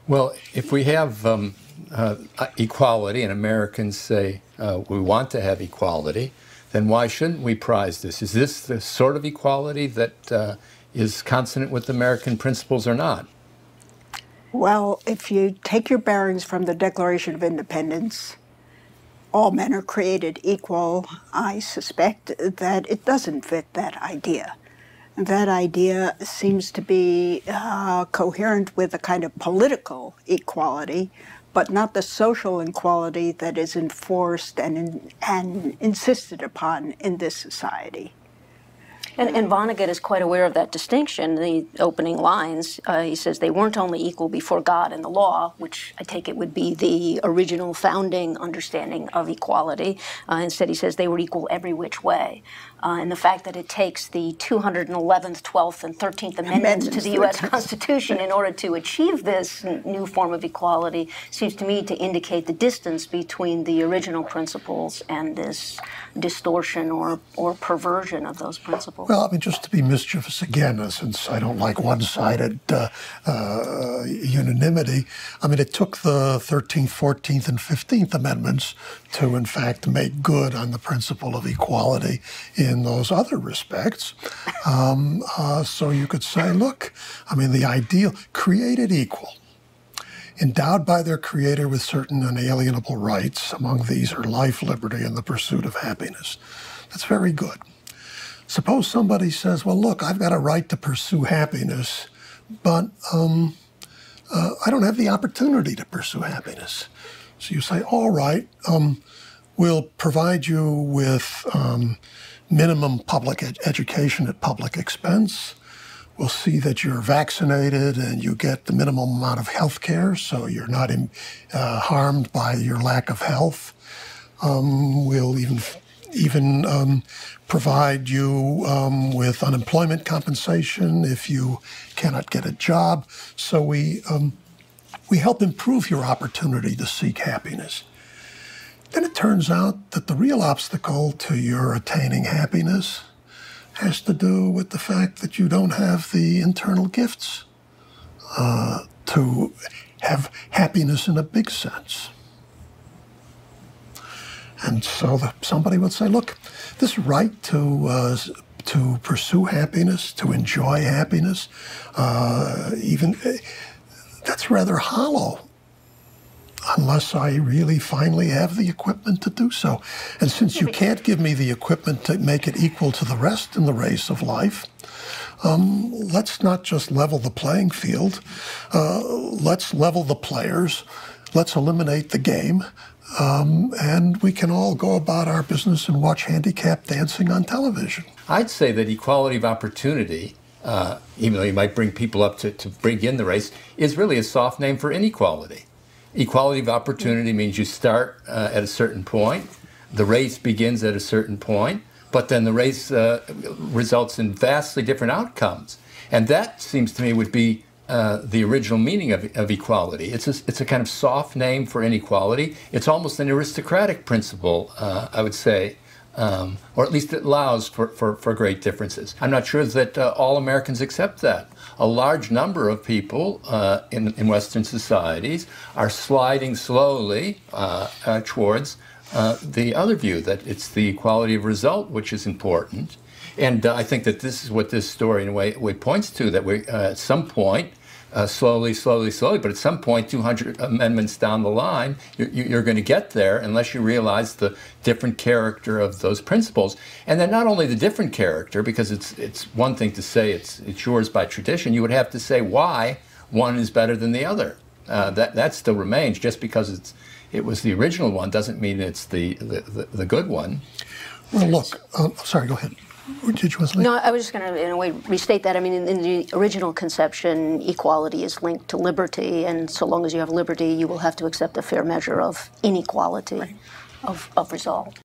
Well, if we have equality and Americans say we want to have equality, then why shouldn't we prize this? Is this the sort of equality that is consonant with American principles or not? Well, if you take your bearings from the Declaration of Independence, all men are created equal, I suspect that it doesn't fit that idea. That idea seems to be coherent with a kind of political equality, but not the social equality that is enforced and insisted upon in this society. And Vonnegut is quite aware of that distinction. In the opening lines, he says they weren't only equal before God and the law, which I take it would be the original founding understanding of equality. Instead, he says they were equal every which way. And the fact that it takes the 211th, 12th, and 13th Amendments to the U.S. Constitution in order to achieve this new form of equality seems to me to indicate the distance between the original principles and this distortion or perversion of those principles. Well, I mean, just to be mischievous again, since I don't like one-sided unanimity, I mean, it took the 13th, 14th, and 15th Amendments to, in fact, make good on the principle of equality in those other respects. So you could say, look, I mean, the ideal, created equal, endowed by their creator with certain unalienable rights. Among these are life, liberty, and the pursuit of happiness. That's very good. Suppose somebody says, well, look, I've got a right to pursue happiness, but I don't have the opportunity to pursue happiness. So you say, all right, we'll provide you with minimum public education at public expense. We'll see that you're vaccinated and you get the minimum amount of health care, so you're not harmed by your lack of health. We'll even provide you with unemployment compensation if you cannot get a job. So we help improve your opportunity to seek happiness. Then it turns out that the real obstacle to your attaining happiness has to do with the fact that you don't have the internal gifts to have happiness in a big sense. And so somebody would say, look, this right to pursue happiness, to enjoy happiness, that's rather hollow, unless I really finally have the equipment to do so. And since you can't give me the equipment to make it equal to the rest in the race of life, let's not just level the playing field. Let's level the players. Let's eliminate the game. And we can all go about our business and watch handicap dancing on television. I'd say that equality of opportunity, even though you might bring people up to bring in the race, is really a soft name for inequality. Equality of opportunity means you start at a certain point, the race begins at a certain point, but then the race results in vastly different outcomes. And that seems to me would be the original meaning of equality. It's a kind of soft name for inequality. It's almost an aristocratic principle, I would say, or at least it allows for great differences. I'm not sure that all Americans accept that. A large number of people in Western societies are sliding slowly towards the other view, that it's the equality of result which is important. And I think that this is what this story in a way points to, that we at some point, slowly, but at some point, 200 amendments down the line, you're going to get there unless you realize the different character of those principles. And then not only the different character, because it's one thing to say it's yours by tradition, you would have to say why one is better than the other. That still remains. Just because it was the original one doesn't mean it's the good one. Well, look, sorry, go ahead. Did you want to say? No, I was just going to, in a way, restate that. I mean, in the original conception, equality is linked to liberty, and so long as you have liberty, you will have to accept a fair measure of inequality, of result.